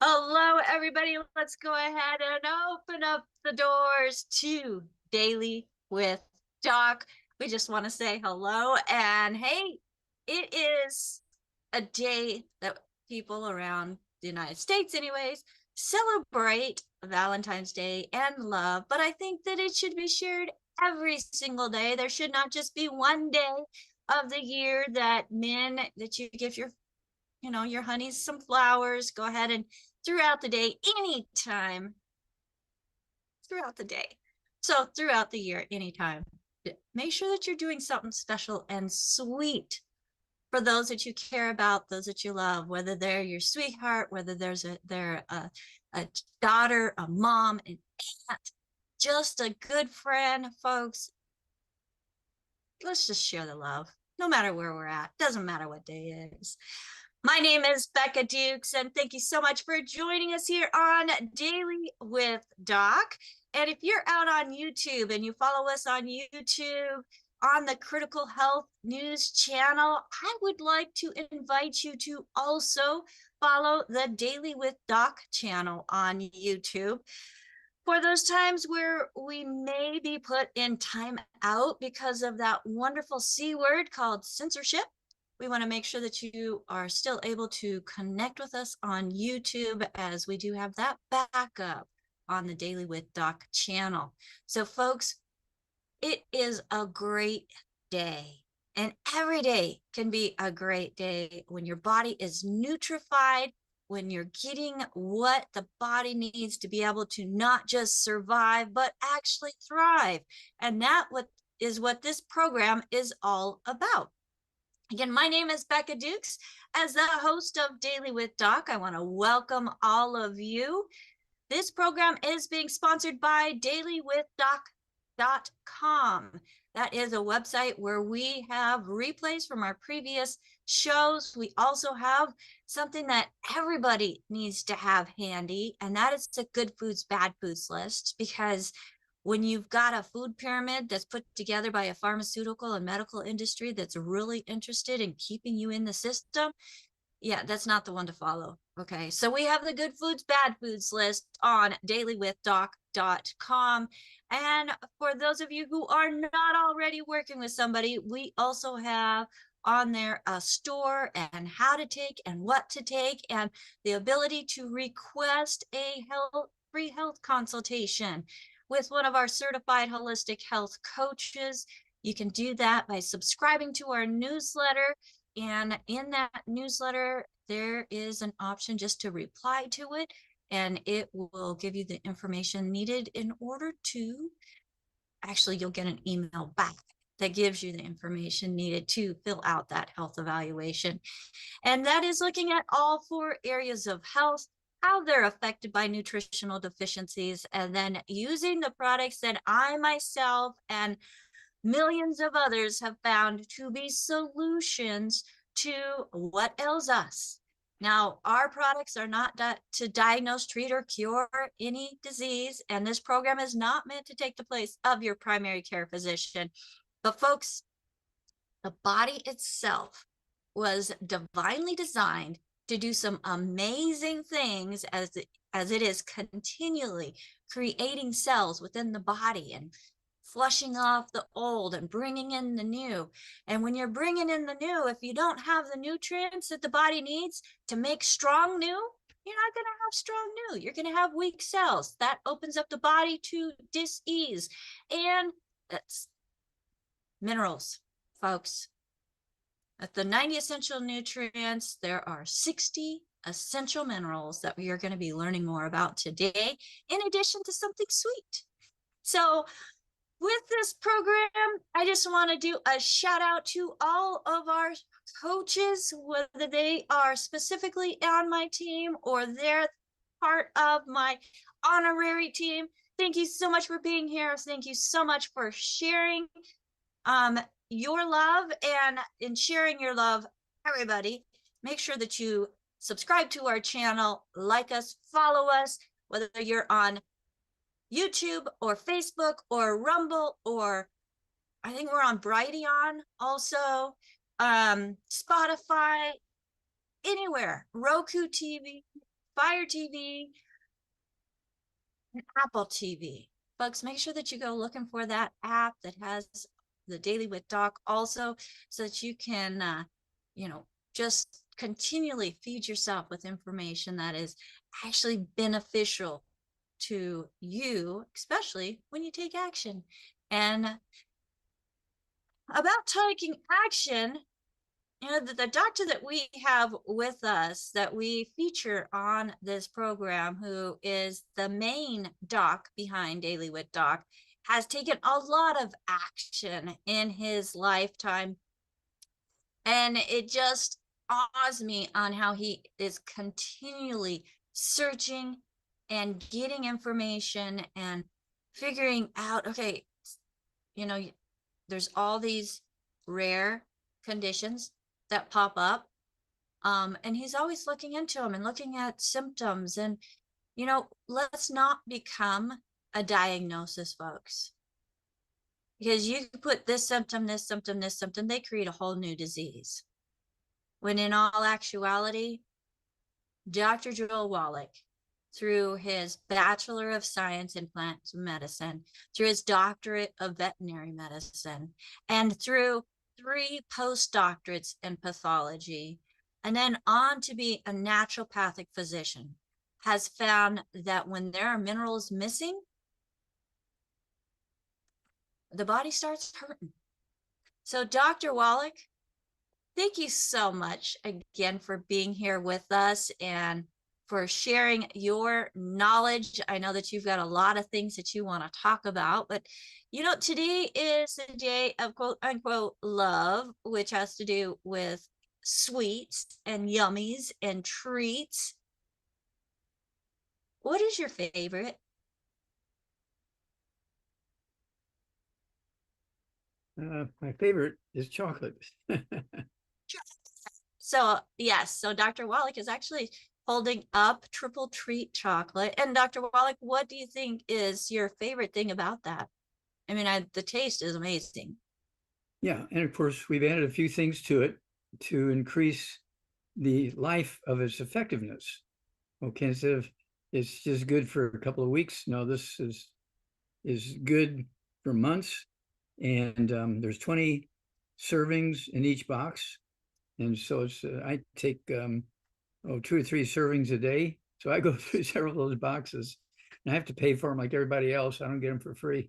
Hello, everybody. Let's go ahead and open up the doors to Daily with Doc. We just want to say hello. And hey, it is a day that people around the United States, anyways, celebrate Valentine's Day and love. But I think that it should be shared every single day. There should not just be one day of the year that you give your honeys some flowers. Go ahead and throughout the day, anytime, throughout the day. So throughout the year, anytime, make sure that you're doing something special and sweet for those that you care about, those that you love, whether they're your sweetheart, whether they're a daughter, a mom, an aunt, just a good friend, folks. Let's just share the love, no matter where we're at. Doesn't matter what day it is. My name is Becca Dukes, and thank you so much for joining us here on Daily with Doc. And if you're out on YouTube and you follow us on YouTube on the Critical Health News channel, I would like to invite you to also follow the Daily with Doc channel on YouTube for those times where we may be put in time out because of that wonderful C word called censorship. We want to make sure that you are still able to connect with us on YouTube, as we do have that backup on the Daily with Doc channel. So folks, it is a great day, and every day can be a great day when your body is nutrified, when you're getting what the body needs to be able to not just survive, but actually thrive. And that is what this program is all about. Again, my name is Becca Dukes. As the host of Daily with Doc, I want to welcome all of you. This program is being sponsored by dailywithdoc.com. That is a website where we have replays from our previous shows. We also have something that everybody needs to have handy, and that is the good foods, bad foods list, because when you've got a food pyramid that's put together by a pharmaceutical and medical industry that's really interested in keeping you in the system, yeah, that's not the one to follow. Okay, so we have the good foods, bad foods list on dailywithdoc.com. And for those of you who are not already working with somebody, we also have on there a store and how to take and what to take, and the ability to request a free health consultation with one of our certified holistic health coaches. You can do that by subscribing to our newsletter. And in that newsletter, there is an option just to reply to it, and it will give you the information needed in order to, actually, you'll get an email back that gives you the information needed to fill out that health evaluation. And that is looking at all 4 areas of health, how they're affected by nutritional deficiencies, and then using the products that I myself and millions of others have found to be solutions to what ails us. Now, our products are not to diagnose, treat, or cure any disease, and this program is not meant to take the place of your primary care physician. But folks, the body itself was divinely designed to do some amazing things as it is continually creating cells within the body and flushing off the old and bringing in the new. And when you're bringing in the new, if you don't have the nutrients that the body needs to make strong new, you're not going to have strong new. You're going to have weak cells. That opens up the body to dis-ease. And that's minerals, folks. At the 90 essential nutrients, there are 60 essential minerals that we are going to be learning more about today, in addition to something sweet. So with this program, I just want to do a shout out to all of our coaches, whether they are specifically on my team or they're part of my honorary team. Thank you so much for being here. Thank you so much for sharing your love, and in sharing your love, everybody, make sure that you subscribe to our channel, like us, follow us, whether you're on YouTube or Facebook or Rumble, or I think we're on Brighteon also, Spotify, anywhere, Roku TV. Fire TV, and Apple TV. Folks, make sure that you go looking for that app that has the Daily with Doc also, so that you can, just continually feed yourself with information that is actually beneficial to you, especially when you take action. And about taking action, the doctor that we have with us that we feature on this program, who is the main doc behind Daily with Doc, has taken a lot of action in his lifetime. And it just awes me on how he is continually searching and getting information and figuring out, okay, there's all these rare conditions that pop up. And he's always looking into them and looking at symptoms. And, let's not become a diagnosis, folks. Because you can put this symptom, this symptom, this symptom, they create a whole new disease. When in all actuality, Dr. Joel Wallach, through his Bachelor of Science in Plant Medicine, through his Doctorate of Veterinary Medicine, and through 3 postdoctorates in pathology, and then on to be a naturopathic physician, has found that when there are minerals missing, the body starts hurting. So Dr. Wallach, thank you so much again for being here with us and for sharing your knowledge. I know that you've got a lot of things that you want to talk about, but today is a day of quote unquote love, which has to do with sweets and yummies and treats. What is your favorite? My favorite is chocolate. So yes, so Dr. Wallach is actually holding up triple treat chocolate. And Dr. Wallach, what do you think is your favorite thing about that? I mean, the taste is amazing. Yeah, and of course, we've added a few things to it to increase the life of its effectiveness. Okay, instead of it's just good for a couple of weeks. No, this is good for months. And there's 20 servings in each box. And so I take 2 or 3 servings a day. So I go through several of those boxes, and I have to pay for them like everybody else. I don't get them for free,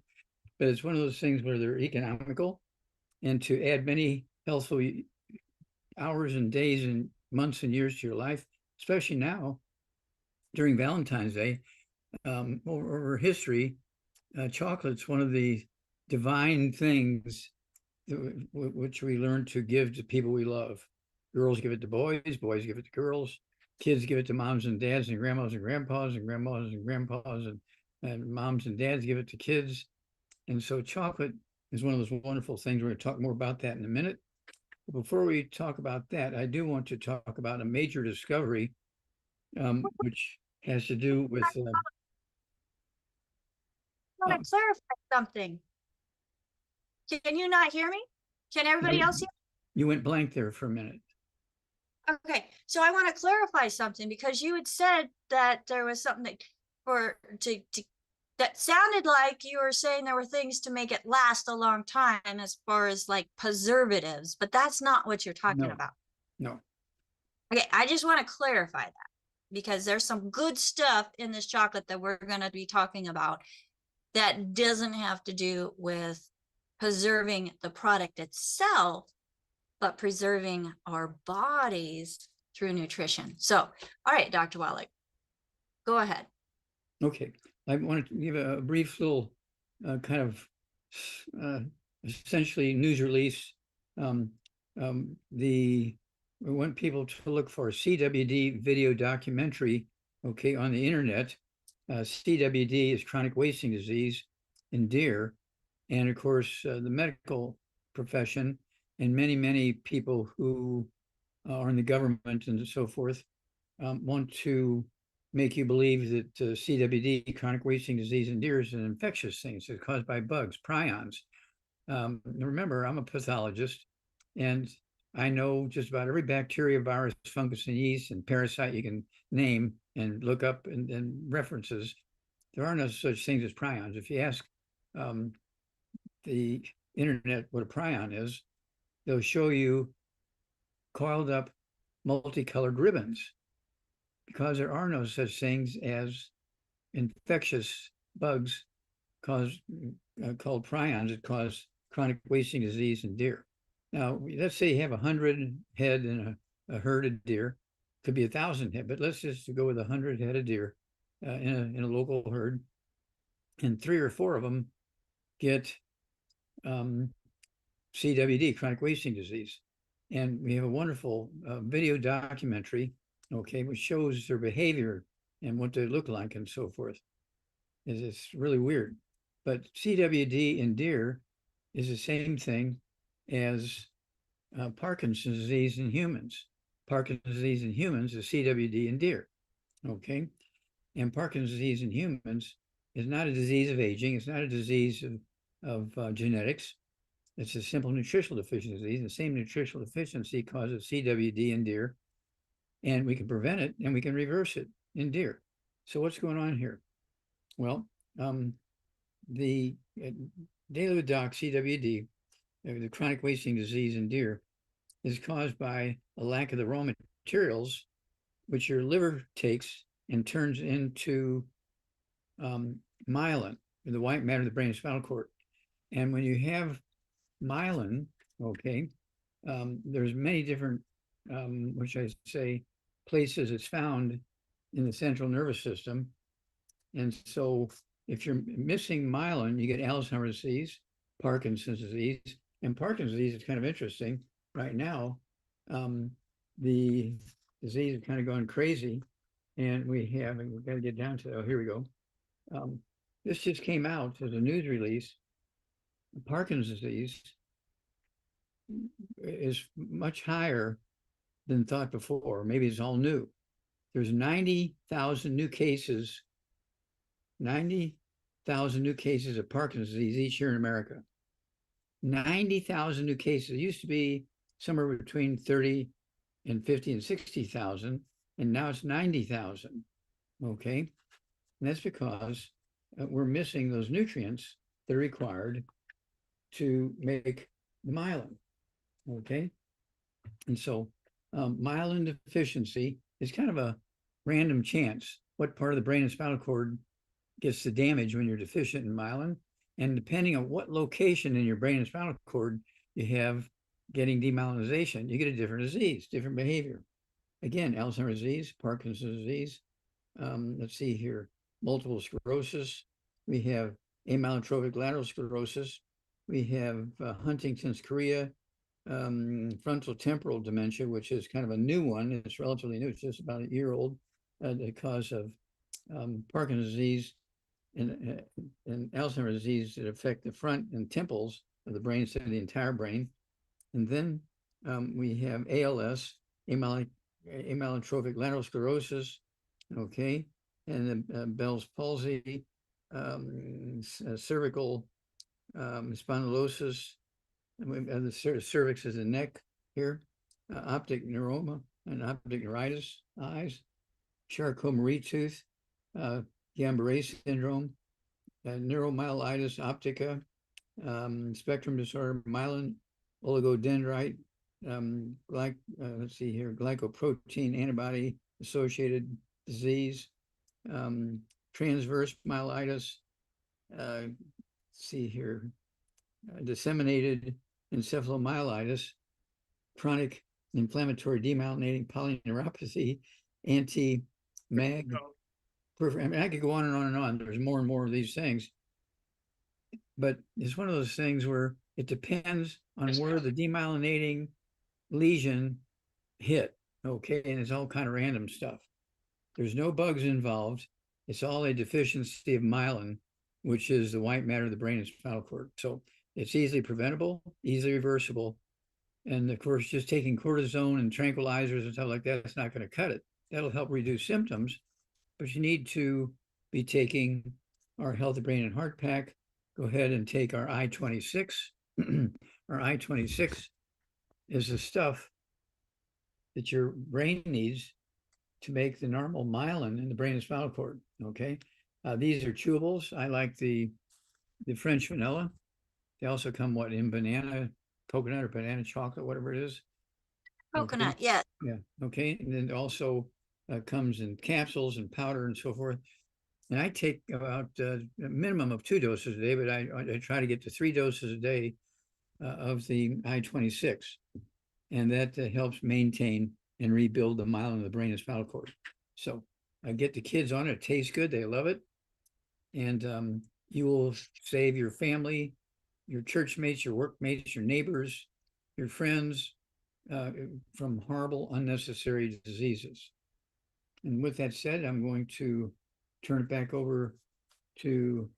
but it's one of those things where they're economical, and to add many healthful hours and days and months and years to your life, especially now during Valentine's Day. Over history, chocolate's one of the divine things which we learn to give to people we love. Girls give it to boys, boys give it to girls, kids give it to moms and dads and grandmas and grandpas and grandmas and grandpas, and moms and dads give it to kids. And so chocolate is one of those wonderful things. We're going to talk more about that in a minute. But before we talk about that, I do want to talk about a major discovery, which has to do with. I want to clarify something. Can you not hear me? Can everybody else hear? You went blank there for a minute. Okay, so I want to clarify something, because you had said that there was something that sounded like you were saying there were things to make it last a long time, as far as like preservatives, but that's not what you're talking about. No. Okay, I just want to clarify that, because there's some good stuff in this chocolate that we're going to be talking about that doesn't have to do with preserving the product itself, but preserving our bodies through nutrition. So, all right, Dr. Wallach, go ahead. Okay, I wanted to give a brief little kind of essentially news release. We want people to look for a CWD video documentary, okay, on the internet. CWD is chronic wasting disease in deer. And of course, the medical profession and many people who are in the government and so forth want to make you believe that CWD, chronic wasting disease in deer, is an infectious thing. It's caused by bugs, prions. Remember, I'm a pathologist, and I know just about every bacteria, virus, fungus, and yeast and parasite you can name and look up and references. There are no such things as prions. If you ask um, the internet what a prion is, they'll show you coiled up multicolored ribbons because there are no such things as infectious bugs called prions that cause chronic wasting disease in deer. Now, let's say you have 100 head in a herd of deer, could be 1,000 head, but let's just go with 100 head of deer in a local herd, and 3 or 4 of them get CWD, chronic wasting disease. And we have a wonderful video documentary, okay, which shows their behavior and what they look like and so forth. It's really weird. But CWD in deer is the same thing as Parkinson's disease in humans. Parkinson's disease in humans is CWD in deer, okay? And Parkinson's disease in humans is not a disease of aging. It's not a disease of genetics. It's a simple nutritional deficiency disease. The same nutritional deficiency causes CWD in deer, and we can prevent it and we can reverse it in deer. So what's going on here? Well, the daily doc CWD, the chronic wasting disease in deer, is caused by a lack of the raw materials, which your liver takes and turns into myelin, the white matter of the brain and spinal cord. And when you have myelin, okay, there's many different, which I say, places it's found in the central nervous system. And so if you're missing myelin, you get Alzheimer's disease, Parkinson's disease, and Parkinson's disease is kind of interesting. Right now, the disease is kind of going crazy, and we've got to get down to, oh, here we go. This just came out as a news release. Parkinson's disease is much higher than thought before. Maybe it's all new. There's 90,000 new cases, 90,000 new cases of Parkinson's disease each year in America. 90,000 new cases. It used to be somewhere between 30 and 50 and 60,000, and now it's 90,000. Okay. And that's because we're missing those nutrients that are required to make the myelin. Okay. And so myelin deficiency is kind of a random chance what part of the brain and spinal cord gets the damage when you're deficient in myelin. And depending on what location in your brain and spinal cord you have getting demyelinization, you get a different disease, different behavior. Again, Alzheimer's disease, Parkinson's disease. Let's see here, multiple sclerosis. We have amyotrophic lateral sclerosis. We have Huntington's chorea, frontal temporal dementia, which is kind of a new one. It's relatively new. It's just about a year old. The cause of Parkinson's disease and Alzheimer's disease that affect the front and temples of the brain instead of the entire brain. And then we have ALS, amyotrophic lateral sclerosis, okay, and Bell's palsy, cervical spondylosis, and the cervix is the neck here, optic neuroma and optic neuritis, eyes, Charcot-Marie tooth, Guillain-Barré syndrome, neuromyelitis optica, spectrum disorder, myelin oligodendrite, let's see here, glycoprotein antibody associated disease, transverse myelitis, see here, disseminated encephalomyelitis, chronic inflammatory demyelinating polyneuropathy, anti-MAG. I mean, I could go on and on and on. There's more and more of these things. But it's one of those things where it depends on where the demyelinating lesion hit, okay? And it's all kind of random stuff. There's no bugs involved. It's all a deficiency of myelin, which is the white matter of the brain and spinal cord. So it's easily preventable, easily reversible. And of course, just taking cortisone and tranquilizers and stuff like that, it's not going to cut it. That'll help reduce symptoms, but you need to be taking our Healthy Brain and Heart Pack. Go ahead and take our I-26. Our I-26 is the stuff that your brain needs to make the normal myelin in the brain and spinal cord. Okay. These are chewables. I like the French vanilla. They also come in banana, coconut or banana chocolate, whatever it is. Okay. Coconut, yes. Yeah. Okay. And then also comes in capsules and powder and so forth. And I take about a minimum of 2 doses a day, but I try to get to 3 doses a day of the I-26. And that helps maintain and rebuild the myelin of the brain and spinal cord. So I get the kids on it. It tastes good. They love it. And you will save your family, your church mates, your workmates, your neighbors, your friends from horrible, unnecessary diseases. And with that said, I'm going to turn it back over to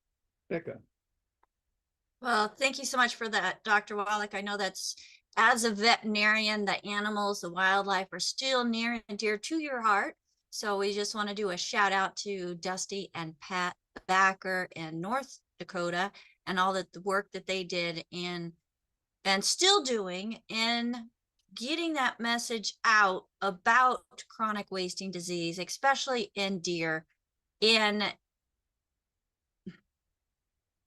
Becca. Well, thank you so much for that, Dr. Wallach. I know that's, as a veterinarian, the animals, the wildlife are still near and dear to your heart. So we just want to do a shout out to Dusty and Pat Backer in North Dakota and all the work that they did in and still doing in getting that message out about chronic wasting disease, especially in deer. And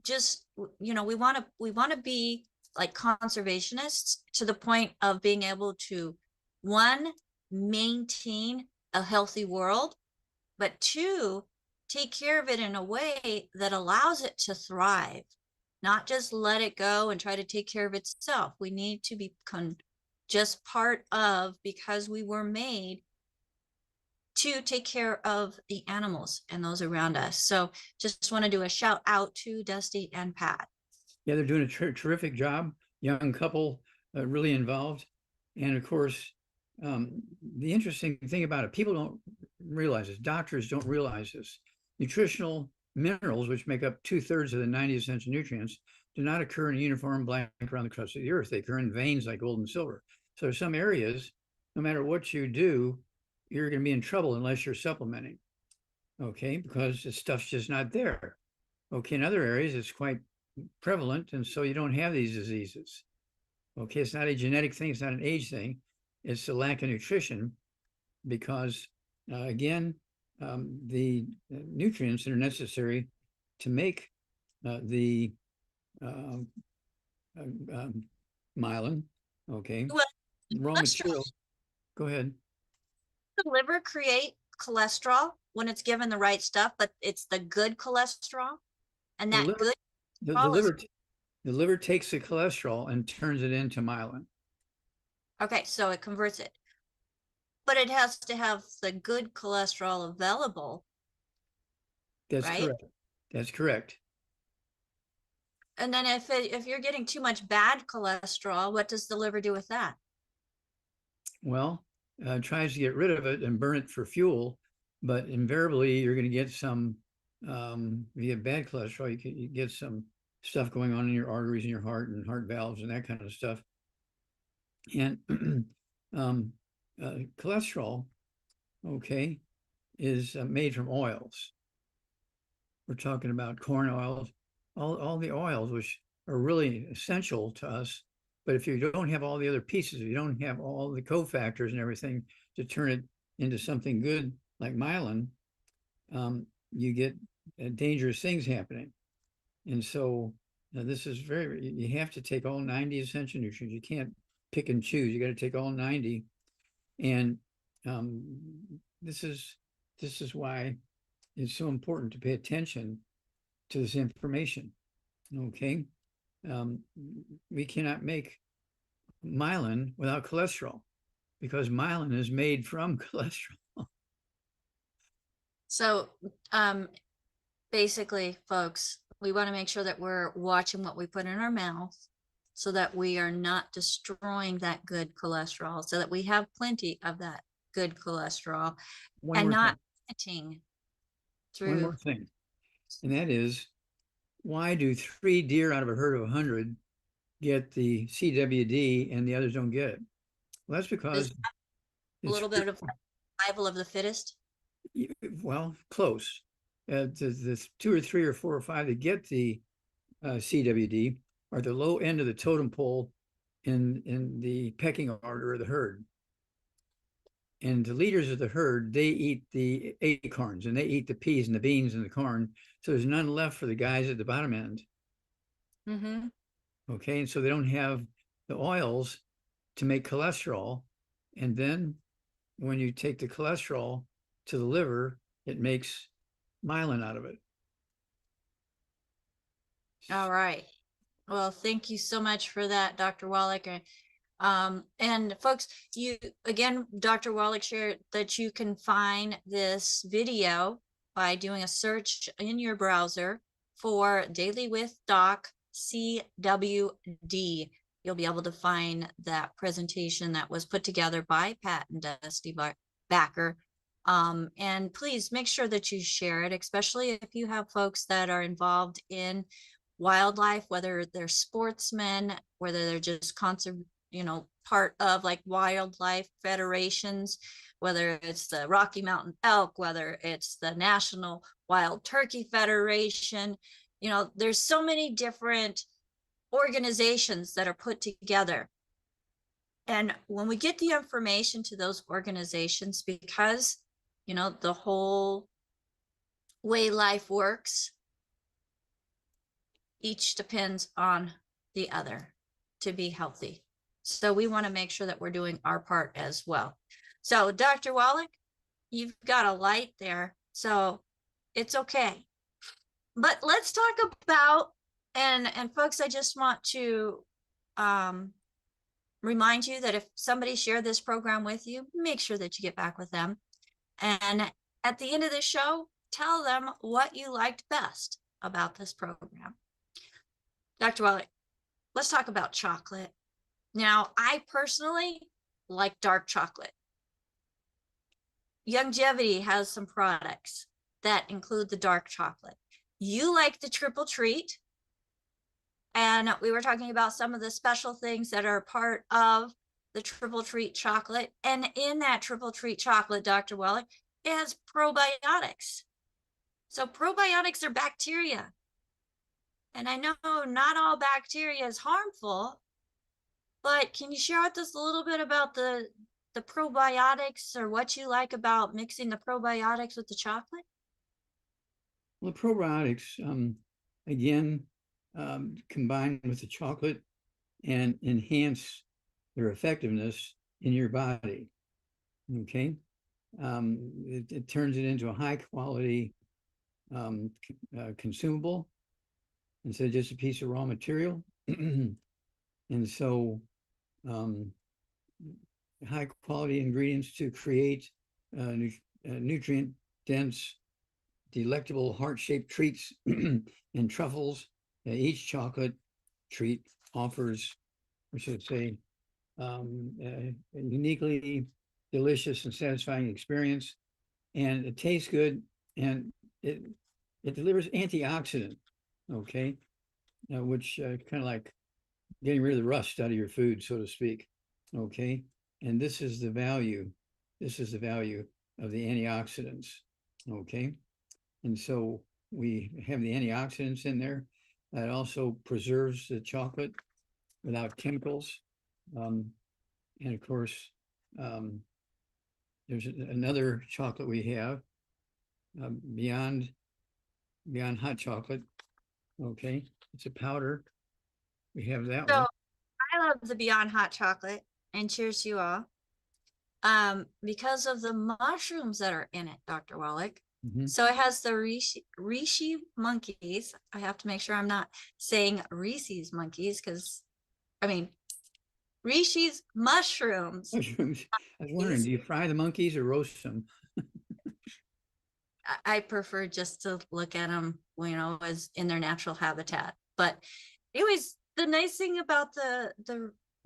just, you know, we want to be like conservationists to the point of being able to, one, maintain a healthy world, but two, take care of it in a way that allows it to thrive, not just let it go and try to take care of itself. We need to be just part of, because we were made to take care of the animals and those around us. So just want to do a shout out to Dusty and Pat. Yeah, they're doing a terrific job. Young couple, really involved. And of course, the interesting thing about it, people don't realize this, doctors don't realize this. Nutritional minerals, which make up 2/3 of the 90 essential nutrients, do not occur in a uniform blank around the crust of the earth. They occur in veins like gold and silver. So some areas, no matter what you do, you're going to be in trouble unless you're supplementing. Okay, because the stuff's just not there. Okay, in other areas, it's quite prevalent, and so you don't have these diseases. Okay, it's not a genetic thing, it's not an age thing, it's the lack of nutrition because, again, the nutrients that are necessary to make the myelin, okay, Well, raw material. Go ahead. the liver create cholesterol when it's given the right stuff, but it's the good cholesterol, and The that liver, good the cholesterol is liver takes the cholesterol and turns it into myelin. okay. So it converts it, but it has to have the good cholesterol available, That's right? correct. That's correct. And then if you're getting too much bad cholesterol, what does the liver do with that? Well, tries to get rid of it and burn it for fuel, but invariably you're going to get some. If you get bad cholesterol, you get some stuff going on in your arteries and your heart and heart valves and that kind of stuff. And cholesterol, okay, is made from oils. We're talking about corn oils, all the oils, which are really essential to us. But if you don't have all the other pieces, if you don't have all the cofactors and everything to turn it into something good like myelin, you get dangerous things happening. And so this is you have to take all 90 essential nutrients. You can't pick and choose. You got to take all 90. And this is why it's so important to pay attention to this information. Okay. We cannot make myelin without cholesterol because myelin is made from cholesterol. So basically, folks, we want to make sure that we're watching what we put in our mouth so that we are not destroying that good cholesterol, so that we have plenty of that good cholesterol and not limiting through. One more thing, and that is, why do 3 deer out of a herd of 100 get the CWD and the others don't get it? Well, that's because a little bit of survival of the fittest. Well, close. The 2 or 3 or 4 or 5 that get the CWD are the low end of the totem pole in the pecking order of the herd. And the leaders of the herd, they eat the acorns and they eat the peas and the beans and the corn. So there's none left for the guys at the bottom end. Mm-hmm. Okay. And so they don't have the oils to make cholesterol. And then when you take the cholesterol to the liver, it makes myelin out of it. All right. Well, thank you so much for that, Dr. Wallach. And folks, you again, Dr. Wallach shared that you can find this video by doing a search in your browser for Daily with Doc CWD. You'll be able to find that presentation that was put together by Pat and Dusty Backer. And please make sure that you share it, especially if you have folks that are involved in wildlife, whether they're sportsmen, whether they're just part of like wildlife federations, whether it's the Rocky Mountain Elk, whether it's the National Wild Turkey Federation. There's so many different organizations that are put together. And when we get the information to those organizations, because, the whole way life works, each depends on the other to be healthy. So we want to make sure that we're doing our part as well. So Dr. Wallach, you've got a light there, so it's okay. But let's talk about, and folks, I just want to remind you that if somebody shared this program with you, make sure that you get back with them. And at the end of the show, tell them what you liked best about this program. Dr. Wallach, let's talk about chocolate. Now, I personally like dark chocolate. Longevity has some products that include the dark chocolate. You like the triple treat. And we were talking about some of the special things that are part of the triple treat chocolate. And in that triple treat chocolate, Dr. Wallach, it has probiotics. So probiotics are bacteria. And I know not all bacteria is harmful, but can you share with us a little bit about the probiotics, or what you like about mixing the probiotics with the chocolate? Well, the probiotics, again, combine with the chocolate and enhance their effectiveness in your body. Okay. It turns it into a high quality consumable instead of just a piece of raw material. And so high quality ingredients to create nutrient dense, delectable heart-shaped treats and truffles. Each chocolate treat offers, I should say, a uniquely delicious and satisfying experience, and it tastes good, and it delivers antioxidant, okay, which kind of like getting rid of the rust out of your food, so to speak, okay. And this is the value. This is the value of the antioxidants, okay. And so we have the antioxidants in there. That also preserves the chocolate without chemicals. And of course, there's another chocolate we have, beyond hot chocolate. Okay, it's a powder. We have that So one. I love the Beyond Hot Chocolate, and cheers to you all. Because of the mushrooms that are in it, Dr. Wallach. Mhm. So it has the reishi monkeys. I have to make sure I'm not saying Reese's monkeys, because I mean Rishi's mushrooms. Mushrooms. I was wondering, do you fry the monkeys or roast them? I prefer just to look at them, as in their natural habitat. But anyways, the nice thing about the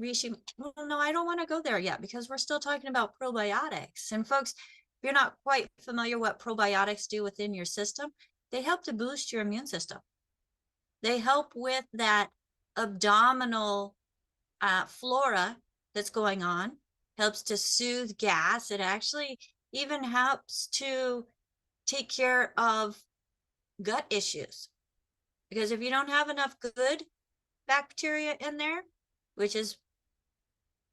reishi, well, no, I don't want to go there yet, because we're still talking about probiotics. And folks, if you're not quite familiar what probiotics do within your system, they help to boost your immune system. They help with that abdominal flora that's going on, helps to soothe gas. It actually even helps to take care of gut issues, because if you don't have enough good bacteria in there, which is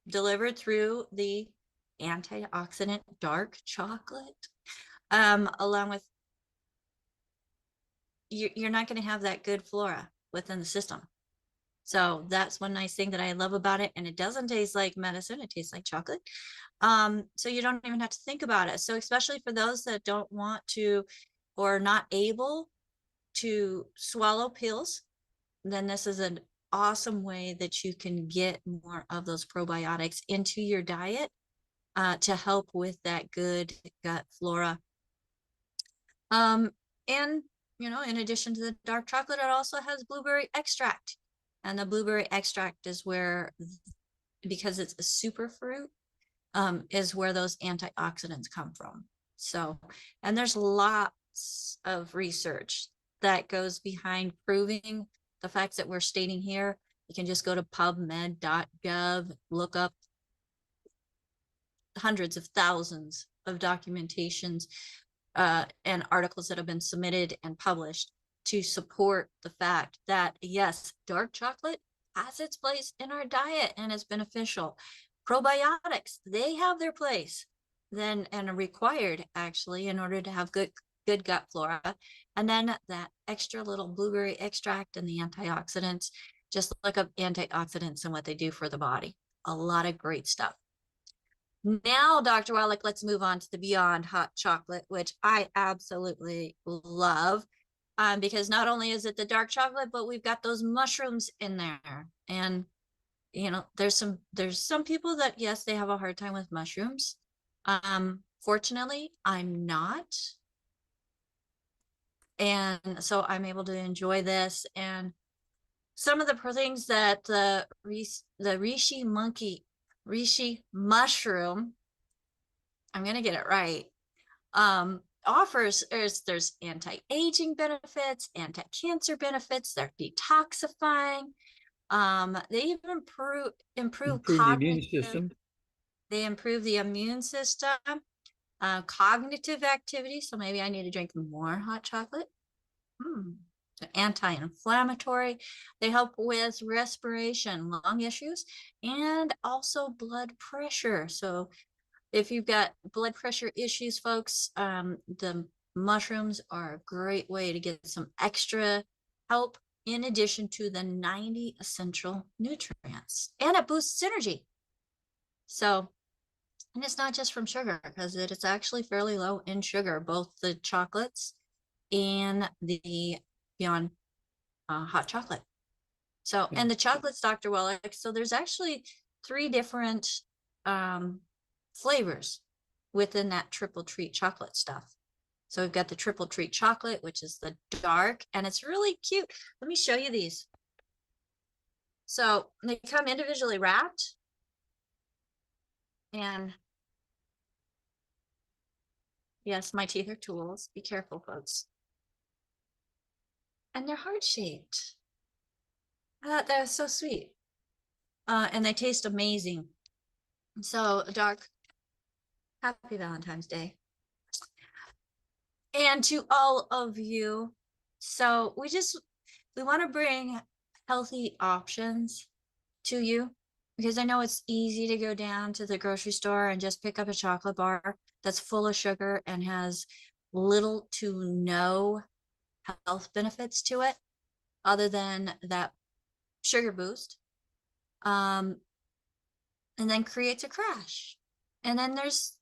delivered through the antioxidant dark chocolate, along with, you're not going to have that good flora within the system. So that's one nice thing that I love about it. And it doesn't taste like medicine. It tastes like chocolate. So you don't even have to think about it. So especially for those that don't want to or not able to swallow pills, then this is an awesome way that you can get more of those probiotics into your diet to help with that good gut flora. And in addition to the dark chocolate, it also has blueberry extract. And the blueberry extract is where, because it's a superfruit, is where those antioxidants come from. So, and there's lots of research that goes behind proving the facts that we're stating here. You can just go to pubmed.gov, look up hundreds of thousands of documentations and articles that have been submitted and published to support the fact that, yes, dark chocolate has its place in our diet and is beneficial. Probiotics, they have their place then and are required actually in order to have good gut flora. And then that extra little blueberry extract and the antioxidants, just look up antioxidants and what they do for the body. A lot of great stuff. Now, Dr. Wallach, let's move on to the Beyond Hot Chocolate, which I absolutely love, because not only is it the dark chocolate, but we've got those mushrooms in there. And, there's some people that, yes, they have a hard time with mushrooms. Fortunately, I'm not. And so I'm able to enjoy this. And some of the things that the reishi mushroom, I'm going to get it right, offers is there's anti-aging benefits, anti-cancer benefits, they're detoxifying. They even improve the immune cognitive, system. they improve the immune system, cognitive activity. So maybe I need to drink more hot chocolate. Anti-inflammatory. They help with respiration, lung issues, and also blood pressure. So if you've got blood pressure issues, folks, the mushrooms are a great way to get some extra help in addition to the 90 essential nutrients. And it boosts energy. So, and it's not just from sugar, because it's actually fairly low in sugar, both the chocolates and the Beyond hot chocolate. So, and the chocolates, Dr. Wallach, so there's actually 3 different flavors within that triple treat chocolate stuff. So we've got the triple treat chocolate, which is the dark, and it's really cute. Let me show you these. So they come individually wrapped, and yes, my teeth are tools. Be careful, folks. And they're heart-shaped. I thought that was so sweet. And they taste amazing. So dark, happy Valentine's Day. And to all of you, so we want to bring healthy options to you, because I know it's easy to go down to the grocery store and just pick up a chocolate bar that's full of sugar and has little to no health benefits to it other than that sugar boost, and then creates a crash. And then there's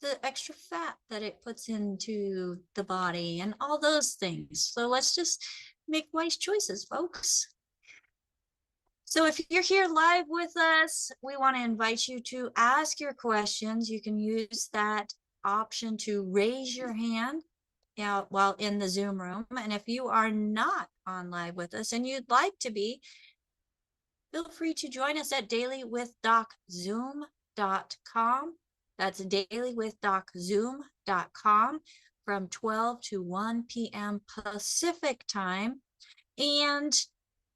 the extra fat that it puts into the body and all those things. So let's just make wise choices, folks. So if you're here live with us, we want to invite you to ask your questions. You can use that option to raise your hand while in the Zoom room. And if you are not on live with us and you'd like to be, feel free to join us at dailywithdoczoom.com. That's dailywithdoczoom.com from 12 to 1 p.m. Pacific time. And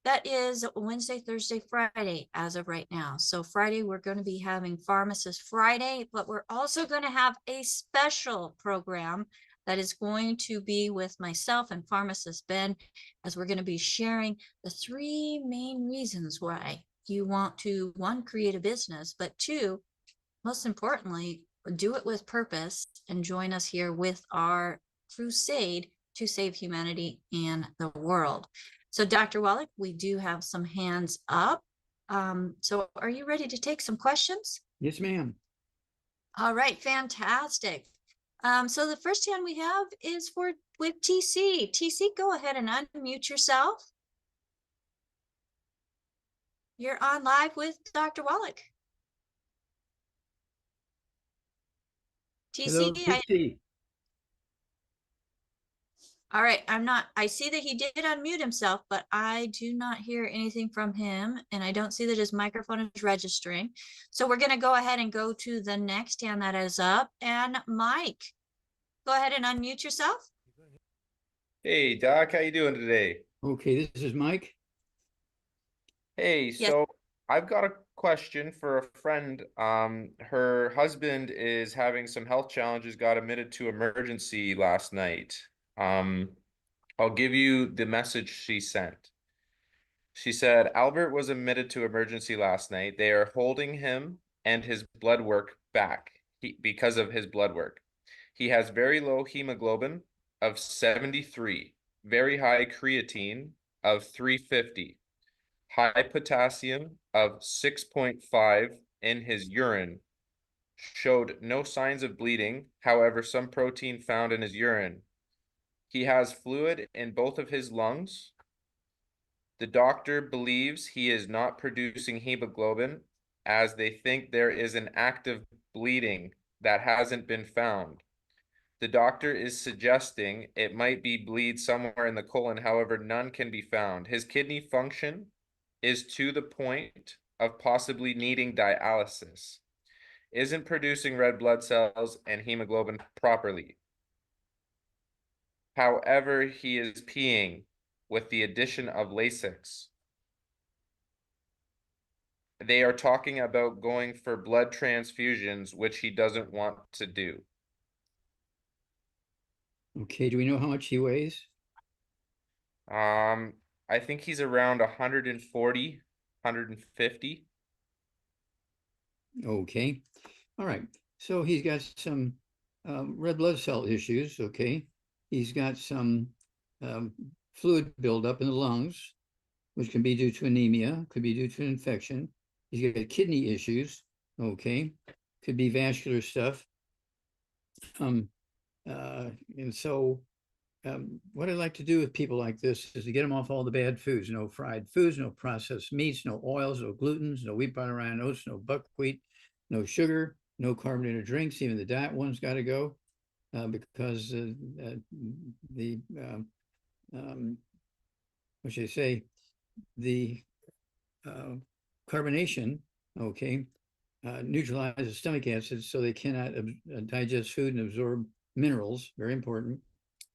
that is Wednesday, Thursday, Friday as of right now. So Friday, we're going to be having Pharmacist Friday, but we're also going to have a special program that is going to be with myself and Pharmacist Ben, as we're going to be sharing the 3 main reasons why you want to, one, create a business, but two, most importantly, do it with purpose and join us here with our crusade to save humanity and the world. So, Dr. Wallach, we do have some hands up. So are you ready to take some questions? Yes, ma'am. All right, fantastic. So the first hand we have is with TC. TC, go ahead and unmute yourself. You're on live with Dr. Wallach. Hello, TC, TC. all right, I see that he did unmute himself, but I do not hear anything from him, and I don't see that his microphone is registering. So we're gonna go ahead and go to the next hand that is up, and Mike, go ahead and unmute yourself. Hey Doc, how you doing today? Okay, this is Mike. Hey, Yes. so I've got a question for a friend. Her husband is having some health challenges, got admitted to emergency last night. Um, I'll give you the message she sent. She said, Albert was admitted to emergency last night. They are holding him and his blood work back because of his blood work. He has very low hemoglobin of 73, very high creatine of 350, high potassium of 6.5 in his urine, showed no signs of bleeding, however, some protein found in his urine. He has fluid in both of his lungs. The doctor believes he is not producing hemoglobin as they think there is an active bleeding that hasn't been found. The doctor is suggesting it might be bleed somewhere in the colon, however, none can be found. His kidney function is to the point of possibly needing dialysis. Isn't producing red blood cells and hemoglobin properly. However, he is peeing with the addition of Lasix. They are talking about going for blood transfusions, which he doesn't want to do. Okay, do we know how much he weighs? I think he's around 140, 150. Okay, all right. So he's got some red blood cell issues, okay? He's got some fluid buildup in the lungs, which can be due to anemia, could be due to an infection. He's got kidney issues, okay? Could be vascular stuff. And so what I like to do with people like this is to get them off all the bad foods, no fried foods, no processed meats, no oils, no glutens, no wheat, butter, iron, oats, no buckwheat, no sugar, no carbonated drinks. Even the diet one's got to go because the what should I say, the carbonation, okay, neutralizes stomach acids so they cannot digest food and absorb minerals, very important.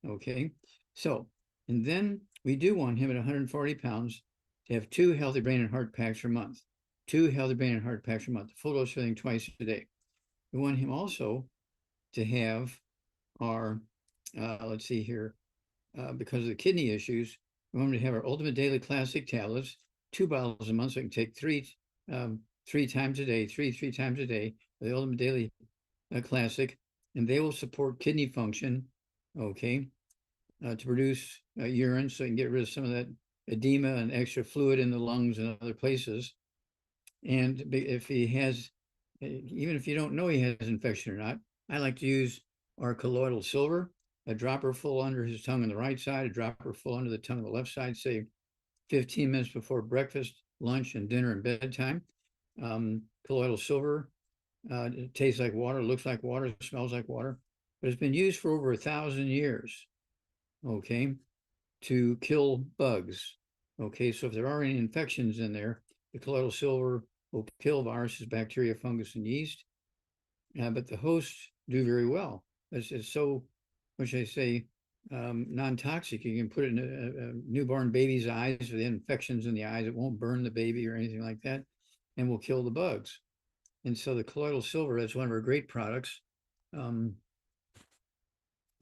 Okay, so, and then we do want him at 140 pounds to have 2 healthy brain and heart packs per month. 2 healthy brain and heart packs per month, full dose filling twice a day. We want him also to have our, let's see here, because of the kidney issues, we want him to have our Ultimate Daily Classic tablets, 2 bottles a month, so he can take three times a day, three times a day, the Ultimate Daily Classic, and they will support kidney function, okay, to produce urine so you can get rid of some of that edema and extra fluid in the lungs and other places. And if he has, even if you don't know he has infection or not, I like to use our colloidal silver, a dropper full under his tongue on the right side, a dropper full under the tongue on the left side, say 15 minutes before breakfast, lunch, and dinner and bedtime. Colloidal silver, it tastes like water, looks like water, smells like water, but it's been used for over 1,000 years, okay, to kill bugs. Okay, so if there are any infections in there, the colloidal silver will kill viruses, bacteria, fungus, and yeast. But the hosts do very well. It's so, what should I say, non-toxic. You can put it in a newborn baby's eyes for the infections in the eyes. It won't burn the baby or anything like that, and will kill the bugs. And so the colloidal silver, that's one of our great products.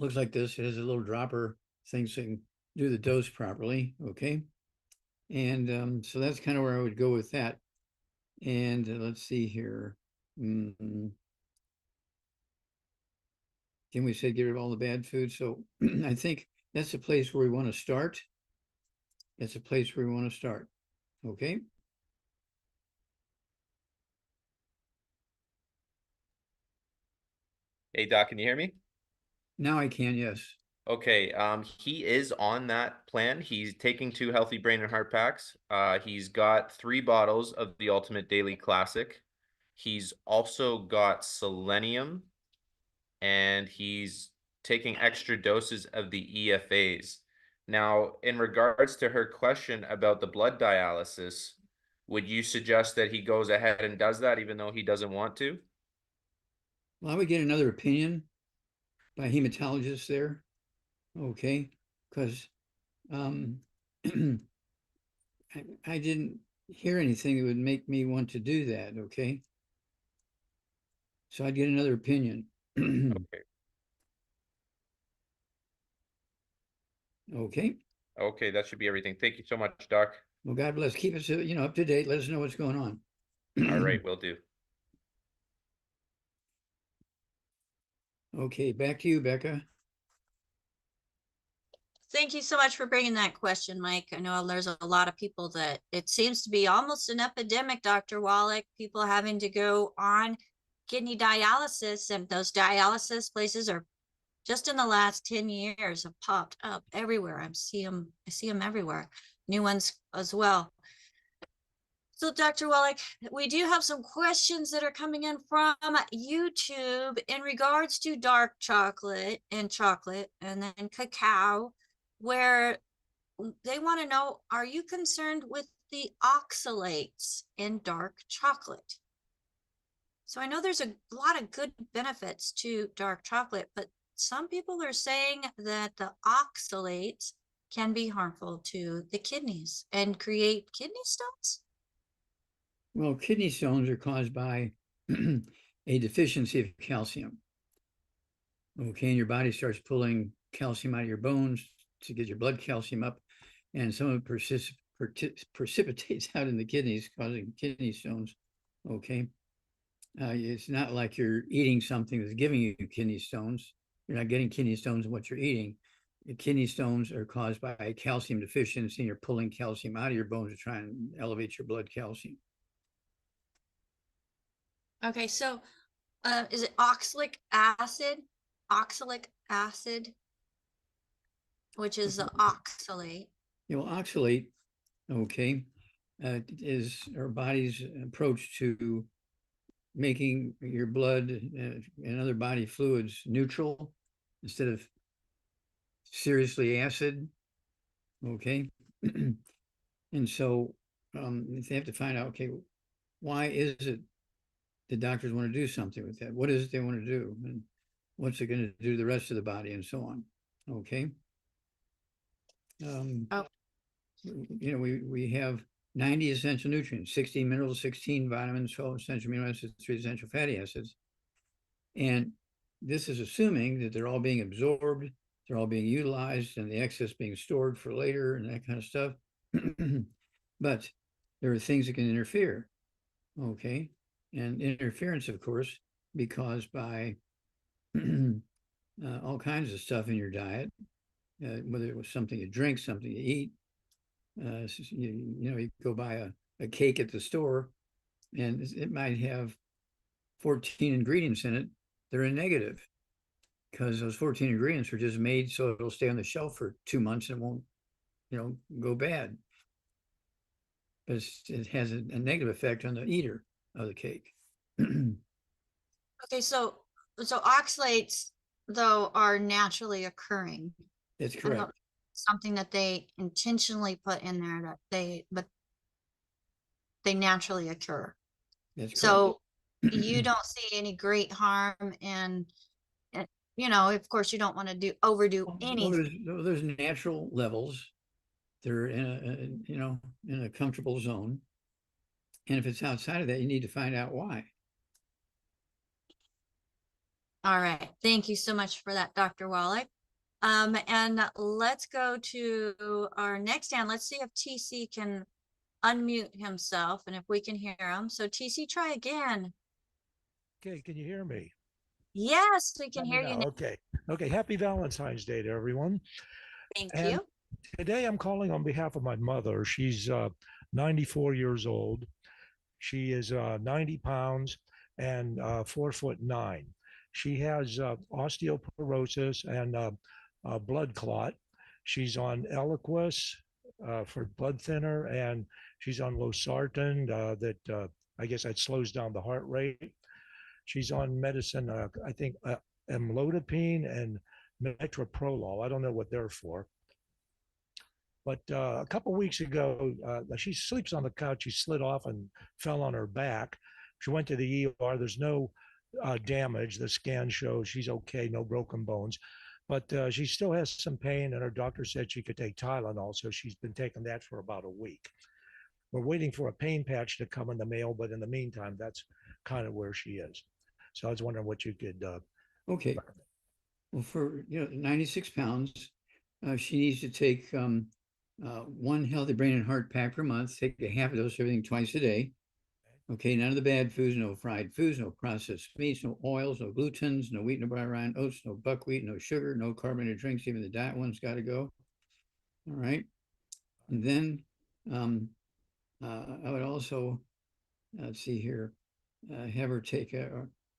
Looks like this. It has a little dropper thing so you can do the dose properly. Okay. And so that's kind of where I would go with that. And let's see here. Mm, Then we said get rid of all the bad food. So I think that's the place where we want to start. That's a place where we want to start. Okay. Hey, Doc, can you hear me? Now I can, yes. Okay, he is on that plan. He's taking 2 healthy brain and heart packs. He's got 3 bottles of the Ultimate Daily Classic. He's also got selenium, and he's taking extra doses of the EFAs. Now, in regards to her question about the blood dialysis, would you suggest that he goes ahead and does that even though he doesn't want to? Well, I would get another opinion by a hematologist there. Okay. Because I didn't hear anything that would make me want to do that. Okay. So I'd get another opinion. Okay. Okay. Okay, that should be everything. Thank you so much, Doc. Well, God bless. Keep us, up to date. Let us know what's going on. All right, will do. Okay, back to you, Becca. Thank you so much for bringing that question, Mike. I know there's a lot of people that it seems to be almost an epidemic, Dr. Wallach, people having to go on kidney dialysis, and those dialysis places are just in the last 10 years have popped up everywhere. I see them everywhere. New ones as well. So Dr. Wallach, we do have some questions that are coming in from YouTube in regards to dark chocolate and then cacao, where they want to know, are you concerned with the oxalates in dark chocolate? So I know there's a lot of good benefits to dark chocolate, but some people are saying that the oxalates can be harmful to the kidneys and create kidney stones. Well, kidney stones are caused by a deficiency of calcium. Okay, and your body starts pulling calcium out of your bones to get your blood calcium up, and some of it precipitates out in the kidneys, causing kidney stones. Okay, it's not like you're eating something that's giving you kidney stones. You're not getting kidney stones in what you're eating. The kidney stones are caused by a calcium deficiency, and you're pulling calcium out of your bones to try and elevate your blood calcium. Okay, so is it oxalic acid? Oxalic acid, which is the oxalate. Oxalate, okay, is our body's approach to making your blood and other body fluids neutral instead of seriously acid. Okay. And so they have to find out, okay, why is it the doctors want to do something with that? What is it they want to do? And what's it going to do to the rest of the body and so on? Okay. Oh. We have 90 essential nutrients, 16 minerals, 16 vitamins, 12 essential amino acids, 3 essential fatty acids. And this is assuming that they're all being absorbed, they're all being utilized, and the excess being stored for later and that kind of stuff. But there are things that can interfere. Okay. And interference, of course, be caused by all kinds of stuff in your diet, whether it was something you drink, something you eat. You go buy a cake at the store and it might have 14 ingredients in it. They're a negative because those 14 ingredients are just made so it'll stay on the shelf for 2 months and it won't, go bad. But it has a negative effect on the eater of the cake. Okay, so oxalates though are naturally occurring. That's correct. Something that they intentionally put in there but they naturally occur. That's correct. So you don't see any great harm in, of course you don't want to overdo anything. There's natural levels. They're in a comfortable zone. And if it's outside of that, you need to find out why. All right. Thank you so much for that, Dr. Wallach. And let's go to our next hand. Let's see if TC can unmute himself and if we can hear him. So TC, try again. Okay, can you hear me? Yes, we can Let me hear know. you now. Okay. Okay. Happy Valentine's Day to everyone. Thank And you. today I'm calling on behalf of my mother. She's 94 years old. She is 90 pounds and 4'9". She has osteoporosis and a blood clot. She's on Eliquis for blood thinner, and she's on losartan that I guess that slows down the heart rate. She's on medicine, I think amlodipine and metoprolol. I don't know what they're for. But a couple of weeks ago, she sleeps on the couch. She slid off and fell on her back. She went to the ER. There's no damage. The scan shows she's okay, no broken bones. But she still has some pain, and her doctor said she could take Tylenol. So she's been taking that for about a week. We're waiting for a pain patch to come in the mail, but in the meantime, that's kind of where she is. So I was wondering what you could. Okay. Well, for 96 pounds, she needs to take one healthy brain and heart pack per month. Take a half a dose of everything twice a day. Okay, none of the bad foods, no fried foods, no processed meats, no oils, no glutens, no wheat, no brown oats, no buckwheat, no sugar, no carbonated drinks. Even the diet one's got to go. All right. And then I would also, let's see here, have her take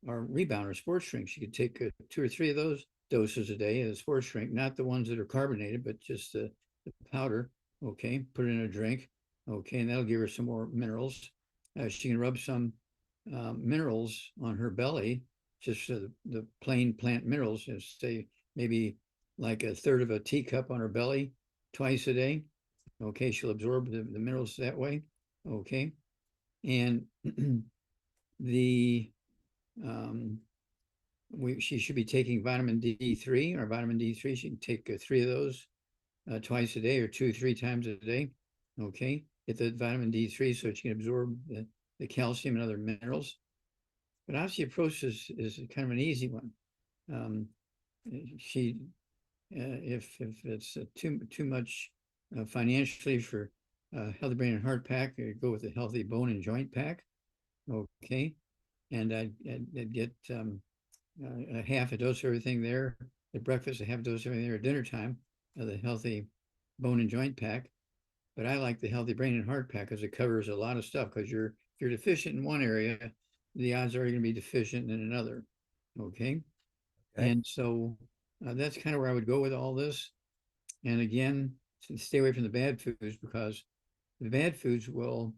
our rebounder sports drink. She could take 2 or 3 of those doses a day of the sports drink, not the ones that are carbonated, but just the powder. Okay, put it in a drink. Okay, and that'll give her some more minerals. She can rub some minerals on her belly, just the plain plant minerals, and say maybe like a third of a teacup on her belly twice a day. Okay, she'll absorb the minerals that way. Okay, and the she should be taking vitamin D3 or vitamin D3. She can take 3 of those twice a day or 2 or 3 times a day. Okay, get the vitamin D3 so she can absorb the calcium and other minerals. But osteoporosis is kind of an easy one. If it's too much financially for healthy brain and heart pack, I'd go with a healthy bone and joint pack. Okay, and I'd get a half a dose of everything there at breakfast, a half a dose of everything there at dinner time, the healthy bone and joint pack. But I like the healthy brain and heart pack because it covers a lot of stuff. Because if you're deficient in one area, the odds are you're going to be deficient in another. Okay, and so that's kind of where I would go with all this. And again, stay away from the bad foods because the bad foods will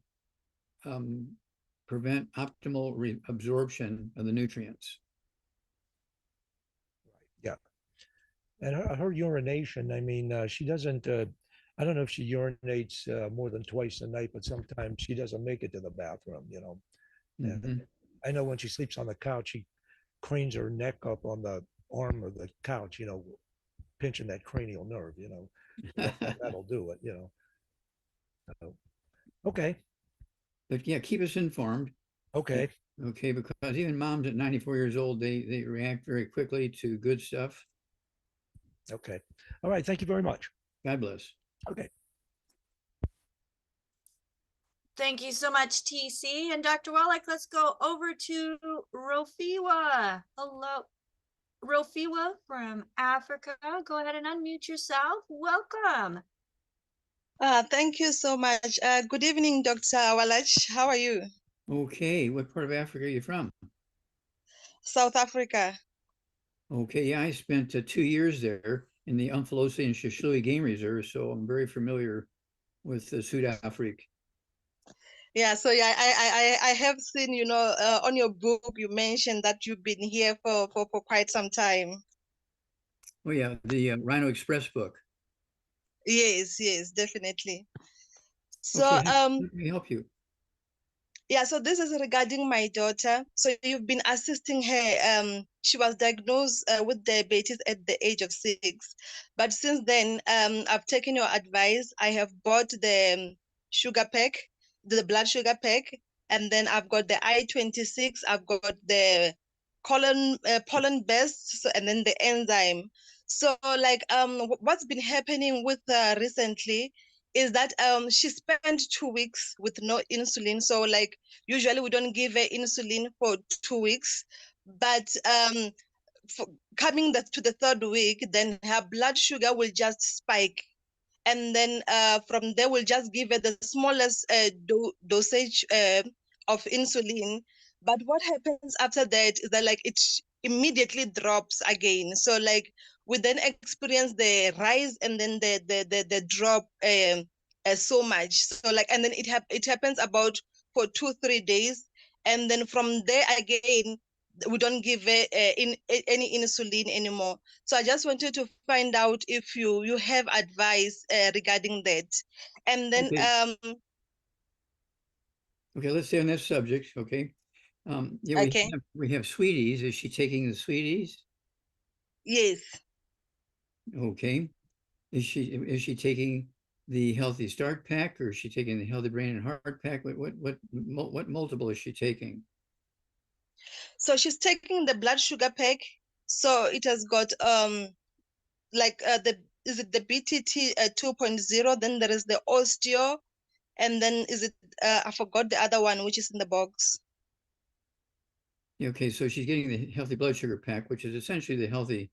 prevent optimal absorption of the nutrients. Yeah. And her urination, I mean, she doesn't, I don't know if she urinates more than twice a night, but sometimes she doesn't make it to the bathroom, And I know when she sleeps on the couch, she cranes her neck up on the arm of the couch, pinching that cranial nerve, that'll do it, Okay. But yeah, keep us informed. Okay. Okay, because even moms at 94 years old, they react very quickly to good stuff. Okay. All right. Thank you very much. God bless. Okay. Thank you so much, TC. And Dr. Wallach, let's go over to Rofiwa. Hello, Rofiwa from Africa. Go ahead and unmute yourself. Welcome. Thank you so much. Good evening, Dr. Wallach. How are you? Okay, what part of Africa are you from? South Africa. Okay, yeah, I spent 2 years there in the Umfolosi and Shishlui Game Reserve, so I'm very familiar with South Africa. Yeah, so yeah, I have seen, on your book, you mentioned that you've been here for quite some time. Oh yeah, the Rhino Express book. Yes, definitely. So, okay, let me help you. Yeah, so this is regarding my daughter. So you've been assisting her. She was diagnosed with diabetes at the age of 6. But since then, I've taken your advice. I have bought the sugar pack, the blood sugar pack, and then I've got the I-26. I've got the pollen best, and then the enzyme. So like, what's been happening with recently is that she spent 2 weeks with no insulin. So like usually we don't give her insulin for 2 weeks, but for coming to the third week, then her blood sugar will just spike. And then from there, we'll just give her the smallest dosage of insulin. But what happens after that is that like it immediately drops again. So like we then experience the rise and then the drop so much. So like and then it happens about for 2-3 days, and then from there again we don't give any insulin anymore. So I just wanted to find out if you have advice regarding that. And then Okay. Okay, let's stay on that subject. Okay. Yeah, okay, we have sweeties. Is she taking the sweeties? yes. Okay. Is she taking the Healthy Start pack, or is she taking the Healthy Brain and Heart pack? What multiple is she taking? So she's taking the blood sugar pack. So it has got like the is it the BTT 2.0? Then there is the osteo, and then is it I forgot the other one which is in the box. Okay, so she's getting the Healthy Blood Sugar pack, which is essentially the Healthy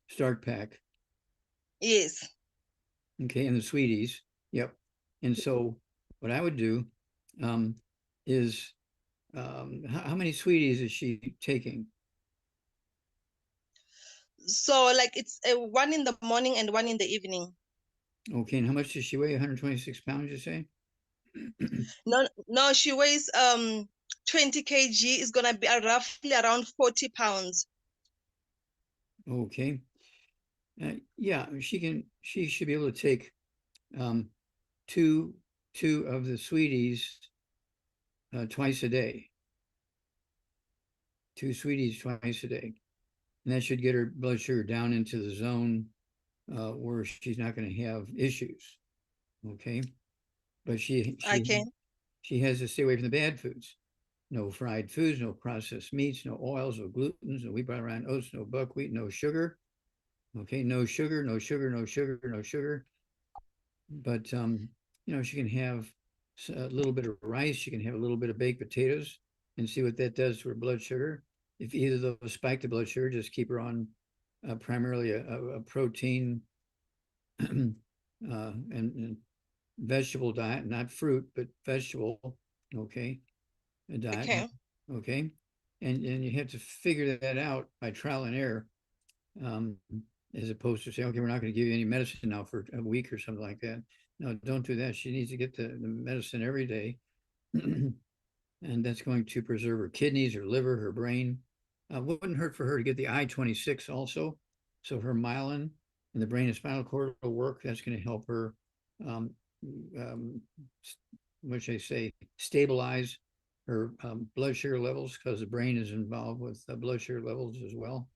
Start pack. Yes. Okay, and the sweeties. Yep. And so what I would do is how many sweeties is she taking? So like it's one in the morning and one in the evening. Okay, and how much does she weigh? 126 pounds, you say? No, she weighs 20 kg, is gonna be roughly around 40 pounds. Okay. Yeah, she should be able to take um, two of the sweeties twice a day. 2 sweeties twice a day. And that should get her blood sugar down into the zone where she's not going to have issues. Okay. But Okay. she has to stay away from the bad foods. No fried foods, no processed meats, no oils, no glutens, no wheat, bran, rye, oats, no buckwheat, no sugar. Okay, no sugar, no sugar, no sugar, no sugar. But she can have a little bit of rice, she can have a little bit of baked potatoes, and see what that does to her blood sugar. If either of those spike the blood sugar, just keep her on primarily a protein and vegetable diet, not fruit, but vegetable. Okay, a diet. Okay. Okay, and you have to figure that out by trial and error, as opposed to say, okay, we're not going to give you any medicine now for a week or something like that. No, don't do that. She needs to get the medicine every day, and that's going to preserve her kidneys, her liver, her brain. Wouldn't hurt for her to get the I-26 also, so her myelin and the brain and spinal cord will work. That's going to help her, what should I say, stabilize her blood sugar levels, because the brain is involved with blood sugar levels as well.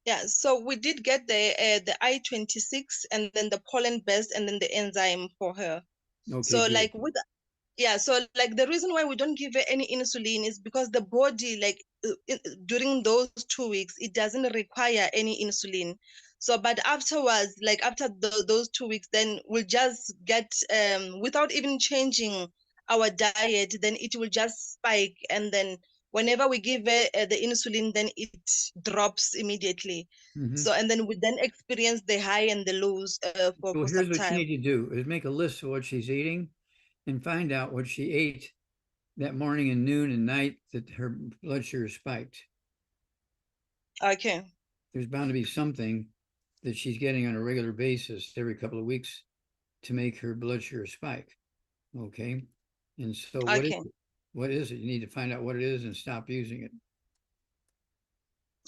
Yeah, so we did get the I-26 and then the pollen best and then the enzyme for her. Okay, So good. like with yeah, so like the reason why we don't give her any insulin is because the body like during those 2 weeks it doesn't require any insulin. So but afterwards, like after those 2 weeks, then we'll just get without even changing our diet, then it will just spike, and then whenever we give her the insulin, then it drops immediately. Mm-hmm. So and then we then experience the high and the lows Well, for here's some what you time. need to do is make a list of what she's eating and find out what she ate that morning and noon and night that her blood sugar spiked. Okay. There's bound to be something that she's getting on a regular basis every couple of weeks to make her blood sugar spike. Okay. And so Okay. what is it? You need to find out what it is and stop using it.